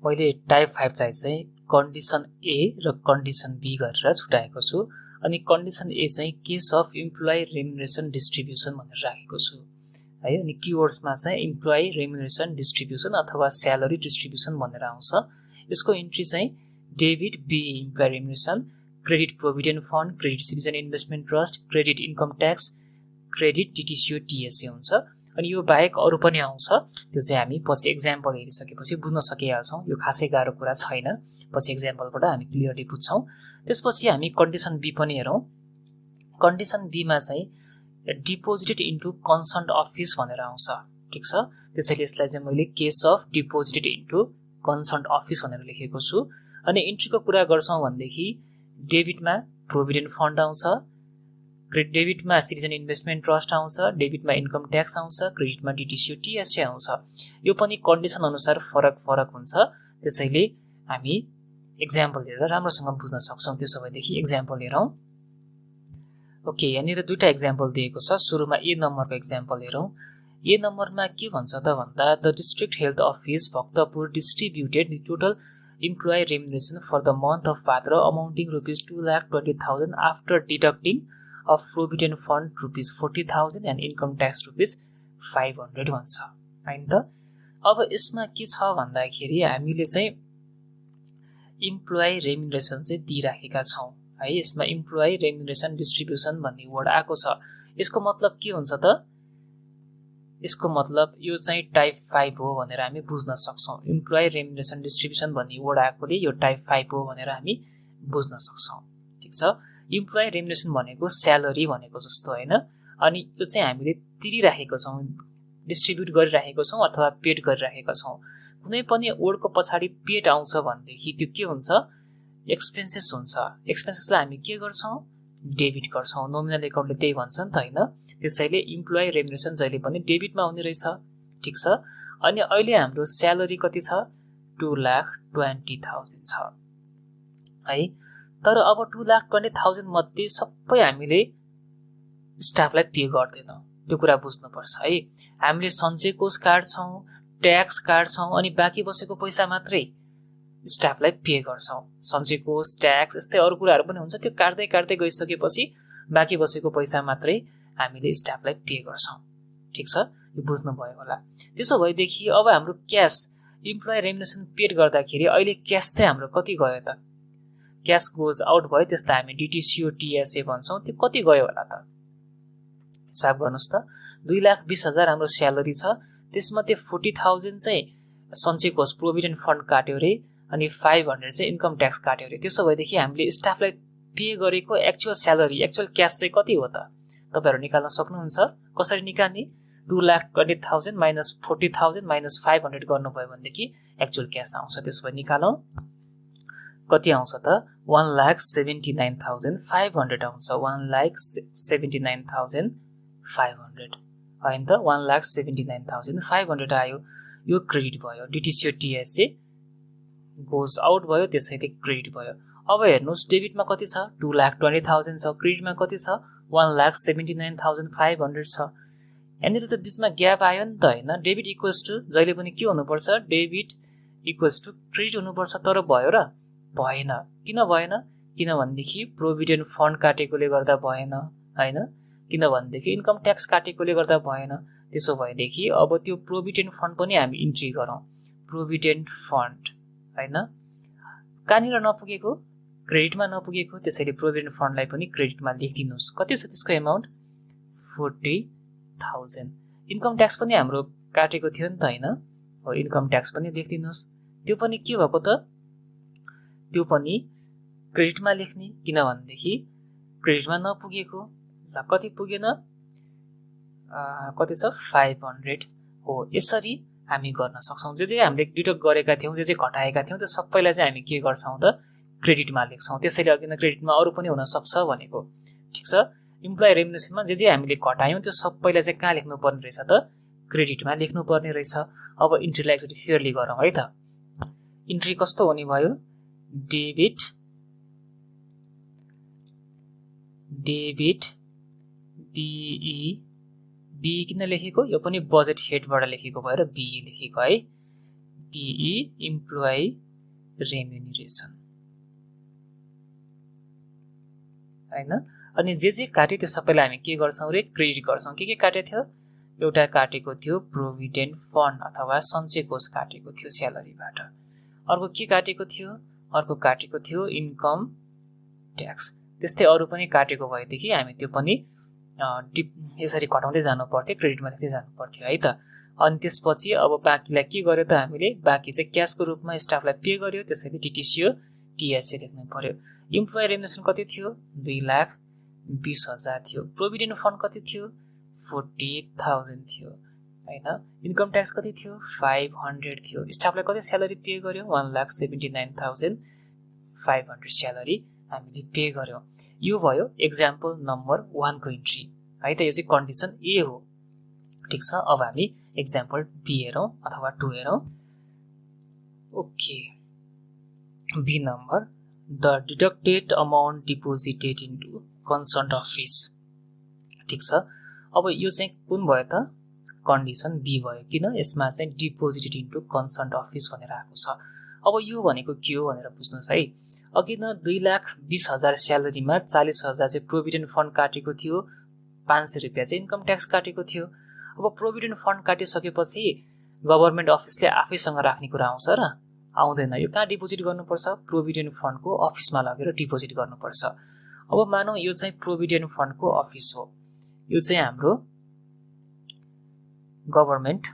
मैले टाइप 5 लाई चाहिँ कन्डिसन A र कन्डिसन B गरेर छुटाएको छु। अनि कन्डिसन A चाहिँ case of employee remuneration distribution भनेर राखेको छु है। अनि किवर्ड्समा चाहिँ इम्प्लोइ रेम्युनरेसन डिस्ट्रिब्युसन अथवा स्यालेरी डिस्ट्रिब्युसन भनेर आउँछ। यसको इन्ट्री चाहिँ debit B employee remuneration, credit provident fund, credit citizen investment trust, credit income tax, credit TTCO TSA हुन्छ। अनि यो बाहेक अरु पनि आउँछ, त्यो चाहिँ हामी पछि एक्जाम्पल हेरिसकेपछि बुझ्न सकिहाल्छौं। यो खासै गाह्रो कुरा छैन, पछि एक्जाम्पलबाट हामी क्लियरली बुझ्छौं। त्यसपछि हामी कन्डिसन B पनि हेरौं। कन्डिसन B मा चाहिँ डिपोजिटेड इन्टु कन्सर्न्ड अफिस भनेर आउँछ, ठीक छ। त्यसैले यसलाई चाहिँ मैले case of deposited into concerned office भनेर लेखेको छु। अनि इन्ट्रीको कुरा गर्छौं भनेदेखि डेबिटमा प्रोभिडेन्ट फन्ड आउँछ, डेबिटमा सिटिजन इन्भेस्टमेन्ट ट्रस्ट आउँछ, डेबिटमा इन्कम ट्याक्स आउँछ, क्रेडिटमा TTCO TSA आउँछ। यो पनि कन्डिसन अनुसार फरक हुन्छ। त्यसैले हामी एक्जाम्पल हेरेर राम्रोसँग बुझ्न सक्छौं। त्यसो भएदेखि एक्जाम्पल हेरौं। ओके, यहाँनिर दुईटा एक्जाम्पल दिएको छ। सुरुमा A नम्बरको एक्जाम्पल हेरौं। A नम्बरमा के भन्छ त भन्दा the district health office Bhaktapur distributed the total employee remuneration for the month of Bhadra amounting ₹2,20,000 after deducting of provident fund ₹40,000 and income tax ₹500 भन्छ हैन त। अब यसमा के छ भन्दाखेरि हामीले चाहिँ इम्प्लोइ रेम्युनरेसन चाहिँ दिइराखेका छौं है। यसमा इम्प्लोइ रेम्युनरेसन डिस्ट्रिब्युसन भन्ने वर्ड आएको छ। यसको मतलब के हुन्छ त? यसको मतलब यो चाहिँ टाइप 5 हो भनेर हामी बुझ्न सक्छौं। इम्प्लोइ रेम्युनरेसन डिस्ट्रिब्युसन भन्ने वर्ड आएकोले यो टाइप 5 हो भनेर हामी बुझ्न सक्छौं, ठीक छ। इम्प्लोइ रेम्युनरेसन भनेको स्यालेरी भनेको जस्तो हैन। अनि यो चाहिँ हामीले तिरिराखेको छौं, डिस्ट्रिब्युट गरिराखेको छौं अथवा पेड गरिराखेका छौं। कुनै पनि वर्डको पछाडी पेड आउँछ भनेदेखि त्यो के हुन्छ? एक्सपेन्सेस हुन्छ। एक्सपेन्सेसलाई हामी के गर्छौं? डेबिट गर्छौं। नोमिनल एकाउन्टले त्यही भन्छ नि त हैन। त्यसैले इम्प्लोइ रेम्युनरेसन जहिले पनि डेबिटमा हुने रहेछ, ठीक छ। अनि अहिले हाम्रो स्यालेरी कति छ? 2,20,000 छ है। तर अब 2,20,000 मध्ये सबै हामीले स्टाफलाई पे गर्दैनौं, त्यो कुरा बुझ्नुपर्छ है। हामीले सञ्चय कोष काट्छौं, ट्याक्स काट्छौं अनि बाँकी बसेको पैसा मात्रै स्टाफलाई पे गर्छौं। सञ्चय कोष, ट्याक्स यस्तै अरु कुराहरु पनि हुन्छ, त्यो काट्दै गइसकेपछि बाँकी बसेको पैसा मात्रै हामीले स्टाफलाई पे गर्छौं, ठीक छ। यो बुझ्नु भयो होला। त्यसो भएदेखि अब हाम्रो क्याश इम्प्लोइ रेम्युनरेसन पेड गर्दाखेरि अहिले क्याश चाहिँ हाम्रो कति गयो त? क्याश गोज आउट भयो, त्यसलाई हामी TTCO TSA भन्छौं। त्यो कति गयो होला त? हिसाब गर्नुस् त। 2,20,000 हाम्रो स्यालेरी छ, त्यसमध्ये 40,000 चाहिँ सञ्चय कोष प्रोभिडेन्ट फन्ड काट्यो रे अनि 500 चाहिँ इन्कम ट्याक्स काट्यो रे। त्यसो भएदेखि हामीले स्टाफलाई पे गरेको एक्चुअल स्यालेरी, एक्चुअल क्याश चाहिँ कति हो त? तपाईहरु निकाल्न सक्नुहुन्छ। कसरी निकाल्ने? 2,20,000 माइनस 40,000 माइनस 500 गर्नुभयो भनेदेखि एक्चुअल क्याश आउँछ। त्यसो भए निकालौं। कति आउँछ त? 1,79,500 आउँछ। 1,79,500 हैन त। 1,79,500 आयो। यो क्रेडिट भयो। TTCO TSA गोज आउट भयो, त्यसैले क्रेडिट भयो। अब हेर्नुस् डेबिटमा कति छ? 2,20,000 छ। क्रेडिटमा कति छ? 1,79,500 छ। यहाँनिर त बीचमा ग्याप आयो नि त हैन। डेबिट इक्वल्स टु जहिले पनि के हुनुपर्छ? डेबिट इक्वल्स टु क्रेडिट हुनुपर्छ। तर भयो र? भएन। किन भएन? किनभनेदेखि प्रोभिडेन्ट फन्ड काटेकोले गर्दा भएन हैन। किनभनेदेखि इन्कम ट्याक्स काटेकोले गर्दा भएन। त्यसो भएदेखि अब त्यो प्रोभिडेन्ट फन्ड पनि हामी इन्ट्री गरौँ। प्रोभिडेन्ट फन्ड हैन, कहाँनिर नपुगेको? क्रेडिटमा नपुगेको। त्यसैले प्रोभिडेन्ट फन्डलाई पनि क्रेडिटमा लेखिदिनुस्। कति छ त्यसको एमाउन्ट? 40,000। इन्कम ट्याक्स पनि हाम्रो काटेको थियो नि त हैन। हो, इन्कम ट्याक्स पनि लेखिदिनुस्। त्यो पनि के भएको त? त्यो पनि क्रेडिटमा लेख्ने, किनभनेदेखि क्रेडिटमा नपुगेको। ल कति पुगेन? कति छ? 500 हो। यसरी हामी गर्न सक्छौं। जे हामीले डिडक्ट गरेका थियौं, जे घटाएका थियौं, त्यो सबैलाई चाहिँ हामी के गर्छौं त? क्रेडिटमा लेख्छौं। त्यसैले अघि नै क्रेडिटमा अरु पनि हुन सक्छ भनेको, ठीक छ। इम्प्लोइ रेम्युनरेसनमा जे हामीले घटायौं त्यो सबैलाई चाहिँ कहाँ लेख्नु पर्ने रहेछ त? क्रेडिटमा लेख्नु पर्ने रहेछ। अब इन्ट्रीलाई एकचोटि फेयरली गरौँ है त। इन्ट्री कस्तो हुने भयो? डेबिट BE बीई किन लेखेको, यो पनि बजेट हेडबाट लेखेको भएर बीई लेखेको है। बीई इम्प्लोइ रेम्युनरेसन हैन। अनि जे काट्यो त्यो सबैलाई हामी के गर्छौं रे क्रेडिट गर्छौं। के काटेको थियो, एउटा काटेको थियो प्रोभिडेन्ट फन्ड अथवा सञ्चय कोष काटेको थियो स्यालेरीबाट। अर्को के काटेको थियो, अर्को काटेको थियो इन्कम ट्याक्स। त्यस्तै अरु पनि काटेको भएदेखि हामी त्यो पनि यसरी घटाउँदै जानु पर्थ्यो, क्रेडिटमा लेख्दै जानु पर्थ्यो है त। अनि त्यसपछि अब बाँकीलाई के गर्यो त हामीले, बाँकी चाहिँ क्याशको रूपमा स्टाफलाई पे गर्यो, त्यसैले टीटीसीओ टीएसए लेख्नु पर्यो। इम्प्लोइ रेम्युनरेसन कति थियो, 2,20,000 थियो। प्रोभिडेन्ट फन्ड कति थियो, 40,000 थियो हैन। इन्कम ट्याक्स कति थियो, 500 थियो। स्टाफलाई कति स्यालेरी पे गर्यो, 1,79,500 स्यालेरी हामीले पे गर्यो। यो भयो एक्जाम्पल नम्बर 1 को इन्ट्री है त। यो चाहिँ कन्डिसन ए हो, ठीक छ। अब हामी एक्जाम्पल बी हेरौं अथवा 2 हेरौं। Okay, B number, the deducted amount deposited into concerned office, ठीक छ। अब यो चाहिँ कुन भयो त, कन्डिसन बी भयो। किन, यसमा चाहिँ डिपोजिटेड इन्टु कन्सर्न्ड अफिस भनेर आएको छ। अब यो भनेको के हो भनेर बुझ्नुस् है। अघि न 2,20,000 स्यालेरीमा 40,000 चाहिँ प्रोभिडेन्ट फन्ड काटेको थियो, 500 रुपैयाँ चाहिँ इन्कम ट्याक्स काटेको थियो। अब प्रोभिडेन्ट फन्ड काटिसकेपछि गभर्नमेन्ट अफिसले आफैसँग राख्ने कुरा आउँछ र आउँदैन। यो कहाँ डिपोजिट गर्नुपर्छ, प्रोभिडेन्ट फन्डको अफिसमा लगेर डिपोजिट गर्नुपर्छ। अब मानौ यो चाहिँ प्रोभिडेन्ट फन्डको अफिस हो, यो चाहिँ हाम्रो गभर्नमेन्ट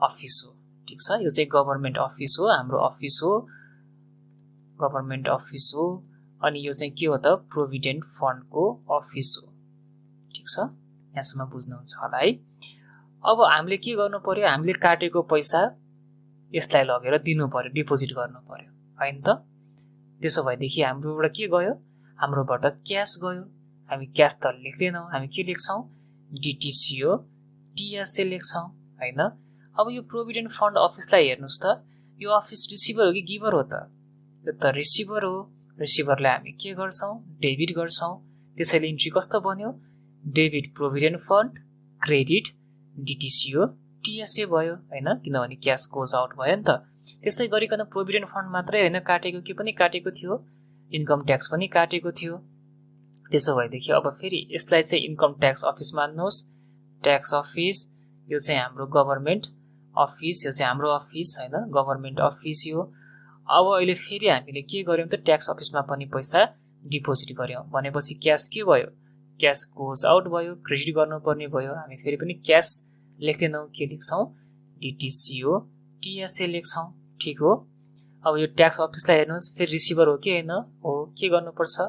अफिस हो, ठीक छ। यो चाहिँ गभर्नमेन्ट अफिस हो, हाम्रो अफिस हो, गभर्नमेन्ट अफिस हो। अनि यो चाहिँ के हो त, प्रोभिडेन्ट फन्डको अफिस हो, ठीक छ। यहाँसम्म बुझ्नुहुन्छ होला है। अब हामीले के गर्नु पर्यो, हामीले काटेको पैसा यसलाई लगेर दिनु पर्यो, डिपोजिट गर्नु पर्यो हैन त। त्यसो भएदेखि हाम्रोबाट के गयो, हाम्रोबाट क्याश गयो। हामी क्याश त लेख्दैनौं, हामी के लेख्छौं, डीटीसीओ टीएसए लेख्छौं हैन। अब यो प्रोभिडेन्ट फन्ड अफिसलाई हेर्नुस् त, यो अफिस रिसिभर हो कि गिभर हो त, यो त रिसिभर हो। रिसिभरलाई हामी के गर्छौं, डेबिट गर्छौं। त्यसैले इन्ट्री कस्तो बन्यो, debit provident fund, credit DTCO TSA भयो हैन, किनभने क्याश गोज आउट भयो नि त। त्यस्तै गरिकन प्रोभिडेन्ट फन्ड मात्रै हैन काटेको, के पनि काटेको थियो, इन्कम ट्याक्स पनि काटेको थियो। त्यसो भएदेखि अब फेरि यसलाई चाहिँ इन्कम ट्याक्स अफिस मान्नुहोस्, ट्याक्स अफिस। यो चाहिँ हाम्रो गभर्नमेन्ट अफिस, यो चाहिँ हाम्रो अफिस हैन, गभर्नमेन्ट अफिस यो। अब अहिले फेरि हामीले के गर्यौं त, ट्याक्स अफिसमा पनि पैसा डिपोजिट गर्यौं भनेपछि क्याश के भयो, क्याश गोज आउट भयो, क्रेडिट गर्नुपर्ने भयो। हामी फेरि पनि क्याश लेख्दैनौं, के लेख्छौं, डीटीसीओ टीएसए लेख्छौं, ठीक हो। अब यो ट्याक्स अफिसलाई हेर्नुस्, फेरि रिसिभर हो कि हैन, हो, के गर्नुपर्छ,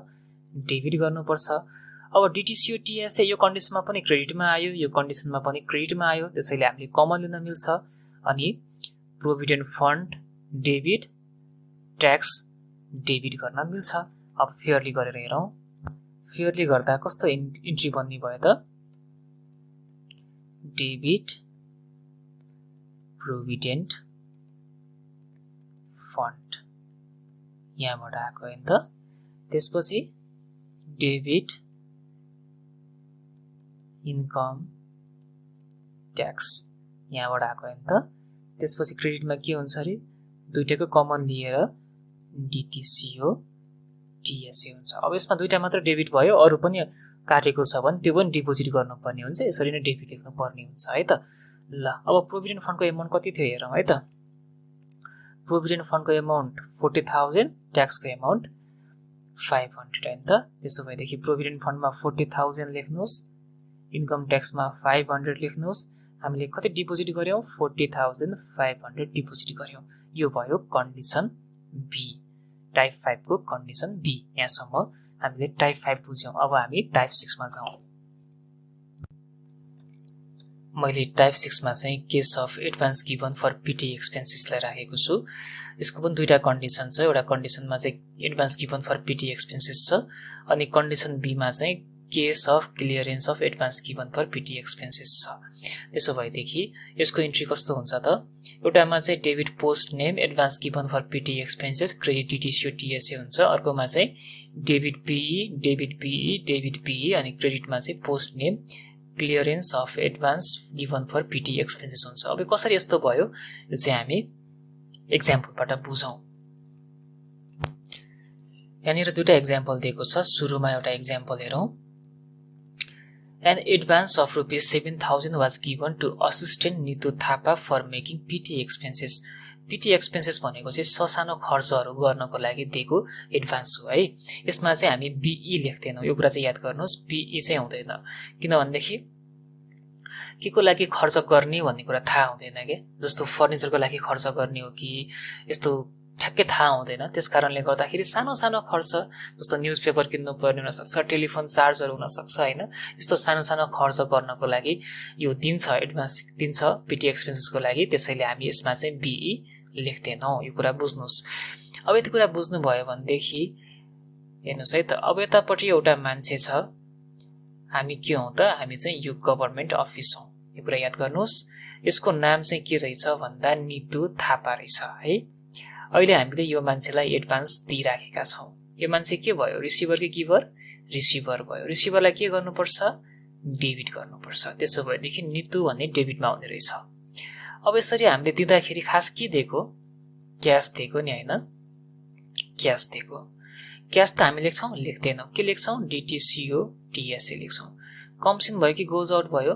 डेबिट गर्नुपर्छ। अब डीटीसीओ टीएसए यो कन्डिसनमा पनि क्रेडिटमा आयो, यो कन्डिसनमा पनि क्रेडिटमा आयो, त्यसैले हामीले कमन लिन मिल्छ। अनि provident fund debit, tax debit गर्न मिल्छ। अब फेयरली गरेर हेरौं, फेयरली गर्दा कस्तो इन्ट्री बन्ने भयो त, डेबिट प्रोभिडेन्ट फन्ड यहाँबाट आएको हैन त। त्यसपछि डेबिट इन्कम ट्याक्स यहाँबाट आएको हैन त। त्यसपछि क्रेडिटमा के हुन्छ रे, दुईटैको कमन लिएर डीटीसीओ टीएसए हुन्छ। अब यसमा दुईटा मात्र डेबिट भयो, अरु पनि काटेको छ भने त्यो पनि डिपोजिट गर्नुपर्ने हुन्छ, यसरी नै डेबिट लेख्नु पर्ने हुन्छ है त। ल अब प्रोभिडेन्ट फन्डको एमाउन्ट कति थियो हेरौँ है त। प्रोभिडेन्ट फन्डको एमाउन्ट 40,000, ट्याक्सको एमाउन्ट 500 हैन त। त्यसो भएदेखि प्रोभिडेन्ट फन्डमा 40,000 लेख्नुहोस्, इन्कम ट्याक्समा 500 लेख्नुहोस्। हामीले कति डिपोजिट गर्यौं, 40,500 डिपोजिट गर्यौं। यो भयो कन्डिसन बी, टाइप 5 को कन्डिसन बी। यहाँसम्म हामीले टाइप 5 बुझ्यौं। अब हामी टाइप 6 मा जाउँ। मैले टाइप 6 मा चाहिँ case of advance given for PT एक्सपेन्सेसलाई राखेको छु। यसको पनि दुईटा कन्डिसन छ, एउटा कन्डिसनमा चाहिँ advance given for PT expenses छ, अनि कन्डिसन बी मा चाहिँ case of clearance of advance given for PT expenses छ। त्यसो भएदेखि यसको इन्ट्री कस्तो हुन्छ त, एउटामा चाहिँ debit post name advance given for PT expenses credit DTCO TSA हुन्छ, अर्कोमा चाहिँ debit PE debit PE debit PE अनि क्रेडिटमा चाहिँ post name clearance of advance given for PT expenses हुन्छ। अब कसरी यस्तो भयो यो चाहिँ हामी एक्जाम्पलबाट बुझौँ। यहाँनिर दुईटा एक्जाम्पल दिएको छ। सुरुमा एउटा एक्जाम्पल हेरौँ। An advance of rupees 7,000 was given to assistant Nitu Thapa for making PT expenses. PT expenses भनेको चाहिँ ससानो खर्चहरू गर्नको लागि दिएको एडभान्स हो है। यसमा चाहिँ हामी BE लेख्दैनौँ, यो कुरा चाहिँ याद गर्नुहोस्। BE चाहिँ हुँदैन, किनभनेदेखि के को लागि खर्च गर्ने भन्ने कुरा थाहा हुँदैन के। जस्तो फर्निचरको लागि खर्च गर्ने हो कि यस्तो ठ्याक्कै थाहा हुँदैन। त्यसकारणले गर्दाखेरि सानो सानो खर्च जस्तो न्युज पेपर किन्नु पर्ने हुन सक्छ, टेलिफोन चार्जहरू हुन सक्छ हैन। यस्तो सानो सानो खर्च गर्नको लागि यो दिन्छ, एडभान्स दिन्छ पिटी एक्सपेन्सेसको लागि। त्यसैले हामी यसमा चाहिँ BE लेख्दैनौँ, यो कुरा बुझ्नुहोस्। अब यति कुरा बुझ्नुभयो भनेदेखि हेर्नुहोस् है त। अब यतापट्टि एउटा मान्छे छ, हामी के हौँ त, हामी चाहिँ यो गभर्नमेन्ट अफिस हौँ। यो कुरा याद गर्नुहोस्। यसको नाम चाहिँ के रहेछ भन्दा नितु थापा रहेछ है। अहिले हामीले यो मान्छेलाई एडभान्स दिइराखेका छौँ। यो मान्छे के भयो, रिसिभर कि गिभर? रिसिभर भयो। रिसिभरलाई के गर्नुपर्छ, डेबिट गर्नुपर्छ। त्यसो भएदेखि नितु भन्ने डेबिटमा हुने रहेछ। अब यसरी हामीले दिँदाखेरि खास के दिएको, क्यास दिएको नि हैन, क्यास दिएको। क्यास त हामी लेख्छौँ, लेख्दैनौँ। के लेख्छौँ, DTCO TSA लेख्छौँ। कम्सिन भयो कि गोज आउट भयो,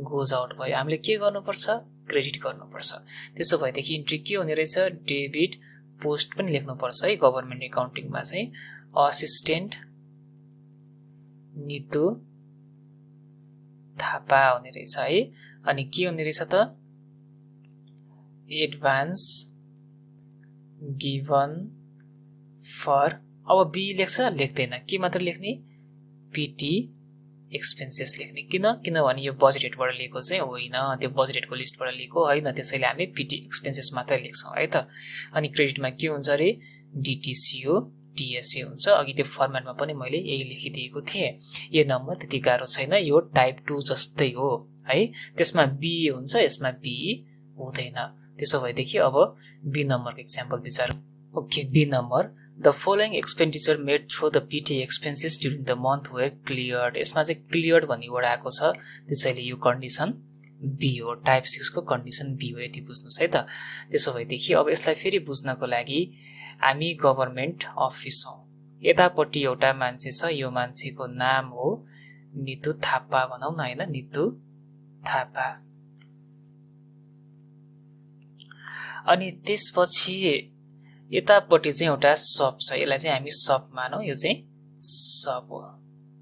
गोज आउट भयो। हामीले के गर्नुपर्छ, क्रेडिट गर्नुपर्छ। त्यसो भएदेखि इन्ट्री के हुने रहेछ, डेबिट पोस्ट पनि लेख्नुपर्छ है गभर्नमेन्ट एकाउन्टिङमा चाहिँ। असिस्टेन्ट नितु थापा हुने रहेछ है। अनि के हुने रहेछ त, एडभान्स गिभन फर, अब बी लेख्छ, लेख्दैन। के मात्र लेख्ने, पिटी एक्सपेन्सेस लेख्ने। किनभने यो बजेट हेडबाट लिएको चाहिँ होइन, त्यो बजेट हेडको लिस्टबाट लिएको होइन। त्यसैले हामी पिटी एक्सपेन्सेस मात्रै लेख्छौँ है त। अनि क्रेडिटमा के हुन्छ अरे, DTCO TSA हुन्छ। अघि त्यो फर्मेटमा पनि मैले यही लेखिदिएको थिएँ। यो नम्बर त्यति गाह्रो छैन, यो टाइप 2 जस्तै हो है। त्यसमा BE हुन्छ, यसमा BE हुँदैन। त्यसो भएदेखि अब बी नम्बरको एक्जाम्पल विचार। Okay, B number, the following expenditure made through the PT expenses during the month were cleared. यसमा चाहिँ क्लियर्ड भन्ने वर्ड आएको छ, त्यसैले यो कन्डिसन बी हो। टाइप 6 को कन्डिसन बी हो, यति बुझ्नुहोस् है त। त्यसो भएदेखि अब यसलाई फेरि बुझ्नको लागि हामी गभर्नमेन्ट अफिस हौँ। यतापट्टि एउटा मान्छे छ, यो मान्छेको नाम हो नितु थापा भनौँ न हैन, नितु थापा। अनि त्यसपछि यतापट्टि चाहिँ एउटा सप छ, यसलाई चाहिँ हामी सप मानौँ, यो चाहिँ सप हो।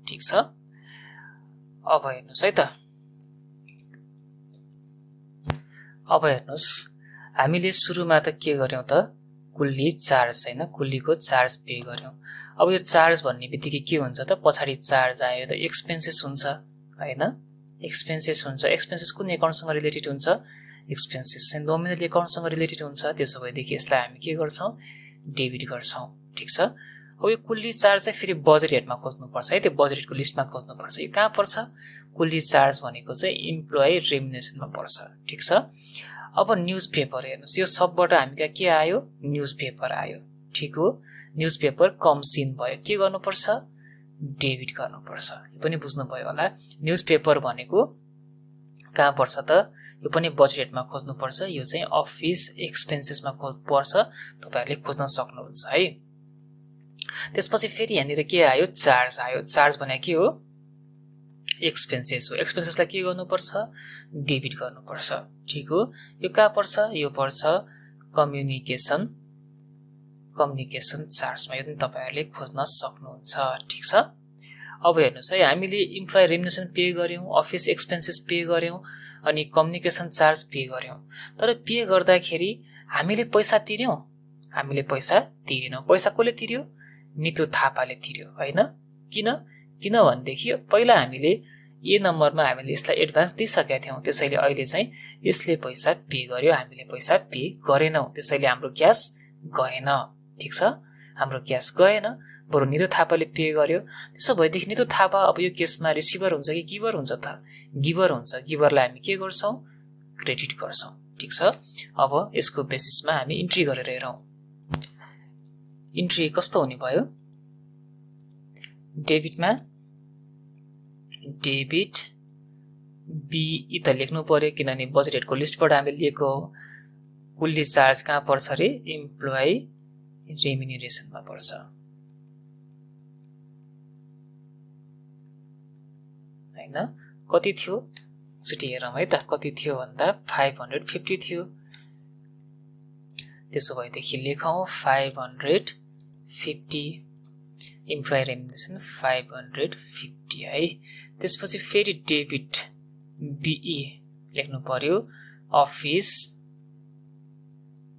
ठिक छ। अब हेर्नुहोस् है त, अब हेर्नुहोस् हामीले सुरुमा त के गर्यौं त, कुल्ली चार्ज हैन, कुल्लीको चार्ज पे गर्यौं। अब यो चार्ज भन्ने बित्तिकै के हुन्छ त, पछाडि चार्ज आयो त एक्सपेन्सेस हुन्छ हैन, एक्सपेन्सेस हुन्छ। एक्सपेन्सेस कुन एकाउन्टसँग रिलेटेड हुन्छ, एक्सपेन्सेस चाहिँ नोमिनल एकाउन्टसँग रिलेटेड हुन्छ। त्यसो भएदेखि यसलाई हामी के गर्छौं, डेबिट गर्छौं। ठीक छ। अब यो कुल्ली चार्ज चाहिँ फेरि बजेट हेडमा खोज्नुपर्छ है, त्यो बजेट हेडको लिस्टमा खोज्नुपर्छ। यो कहाँ पर्छ, कुल्ली चार्ज भनेको चाहिँ इम्प्लोइ रेम्युनेसनमा पर्छ। ठीक छ। अब न्यूज पेपर हेर्नुस्, यो सबबाट हामीका के आयो, न्यूज पेपर आयो। ठीक हो, न्यूज पेपर कम सिन भयो, के गर्नुपर्छ, डेबिट गर्नुपर्छ। यो पनि बुझ्नु भयो होला। न्यूज पेपर भनेको कहाँ पर्छ त, यो पनि बजेट हेडमा खोज्नुपर्छ। यो चाहिँ अफिस एक्सपेन्सेसमा पर्छ, तपाईहरुले खोज्न सक्नुहुन्छ है। त्यसपछि फेरि यहाँनिर के आयो, चार्ज आयो। चार्ज भने के हो, एक्सपेन्सेस हो। एक्सपेन्सेसलाई के गर्नुपर्छ, डेबिट गर्नुपर्छ। ठीक हो। यो कहाँ पर्छ, यो पर्छ कम्युनिकेसन चार्जमा। यो पनि तपाईहरुले खोज्न सक्नुहुन्छ। ठीक छ। अब हेर्नुस् है, हामीले इम्प्लोइ रेम्युनेसन पे गर्यौं, अफिस एक्सपेन्सेस पे गर्यौं, अनि कम्युनिकेसन चार्ज पे गर्यौं। तर पे गर्दाखेरि हामीले पैसा तिर्यौं, हामीले पैसा तिरेनौं। पैसा कसले तिर्यो, नितु थापाले तिर्यो हैन। किनभनेदेखि पहिला हामीले ए नम्बरमा हामीले यसलाई एडभान्स दिइसकेका थियौं, त्यसैले अहिले चाहिँ यसले पैसा पे गर्यो, हामीले पैसा पे गरेनौं, त्यसैले हाम्रो क्याश गएन। ठीक छ, हाम्रो क्याश गएन, बरु नितु थापाले पे गर्यो। त्यसो भएदेखि नितु थापा अब यो केसमा रिसिभर हुन्छ कि गिभर हुन्छ त, गिभर हुन्छ। गिभरलाई हामी के गर्छौं, क्रेडिट गर्छौं। ठीक छ। अब यसको बेसिसमा हामी इन्ट्री गरेर हेरौं। इन्ट्री कस्तो हुने भयो, डेबिटमा डेबिट बीई त लेख्नु पर्यो किनभने बजेट हेडको लिस्टबाट हामीले लिएको हो। कुल्ली चार्ज कहाँ पर्छ रे? इम्प्लोइ रेम्युनरेसनमा पर्छ। हैन कति थियो एकचोटि हेरौँ है त, कति थियो भन्दा 550 थियो। त्यसो भएदेखि लेखौँ 550 इम्प्लोइ रेम्युनरेसन 550 है। त्यसपछि फेरि डेबिट बीई लेख्नु पर्यो, अफिस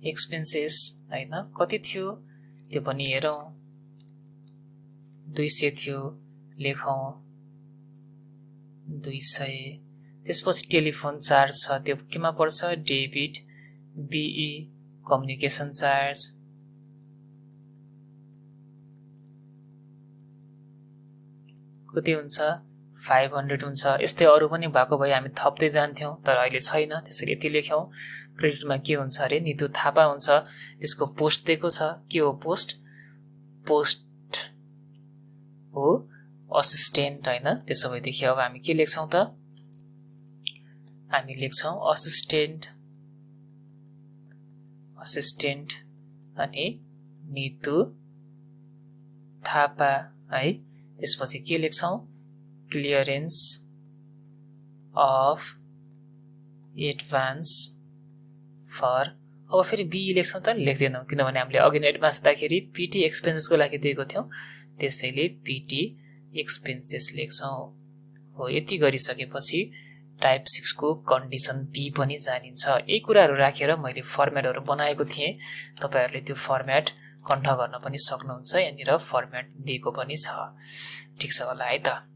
एक्सपेन्सेस हैन कति थियो त्यो पनि हेरौँ, 200 थियो, लेखौँ 200। त्यसपछि टेलिफोन चार्ज छ, त्यो केमा पर्छ? डेबिट बीई कम्युनिकेसन चार्ज कति हुन्छ? 500 हुन्छ। यस्तै अरू पनि भएको भए हामी थप्दै जान्थ्यौं, तर अहिले छैन, त्यसैले यति लेख्यौं। क्रेडिटमा के हुन्छ अरे? नितु थापा हुन्छ। त्यसको पोस्ट दिएको छ, के हो पोस्ट? पोस्ट हो असिस्टेन्ट हैन। त्यसो भएदेखि अब हामी के लेख्छौं त? हामी लेख्छौं असिस्टेन्ट अनि नितु थापा है। त्यसपछि के लेख्छौं? Clearance of advance for. अब फेरि बीई लेख्छौं त? लेख्दैनौं, किनभने हामीले अघि नै एडभान्स दिँदाखेरि पीटी एक्सपेन्सेसको लागि दिएको थियौं, त्यसैले पीटी एक्सपेन्सेस लेख्छौं। हो यति गरिसकेपछि टाइप 6 को कन्डिसन बी पनि जानिन्छ। यही कुराहरू राखेर मैले फर्मेटहरू बनाएको थिएँ, तपाईहरुले त्यो फर्मेट कण्ठ गर्न पनि सक्नुहुन्छ। यहाँनिर फर्मेट दिएको पनि छ, ठीक छ होला है त?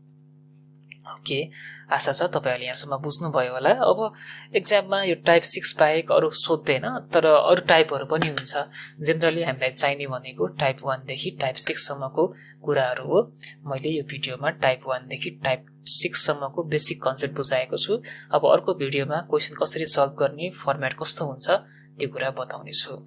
ओके, आशा छ तपाईहरुले यहाँसम्म बुझ्नुभयो होला। अब एक्जाममा यो टाइप 6 बाहेक अरु सोध्दैन, तर अरु टाइपहरु पनि हुन्छ। जेनरली हामीलाई चाहिने भनेको टाइप 1 देखि टाइप 6 सम्मको कुराहरु हो। मैले यो भिडियोमा टाइप 1 देखि टाइप 6 सम्मको बेसिक कन्सेप्ट बुझाएको छु। अब अर्को भिडियोमा क्वेशन कसरी सल्भ गर्ने, फर्मेट कस्तो हुन्छ त्यो कुरा बताउने छु।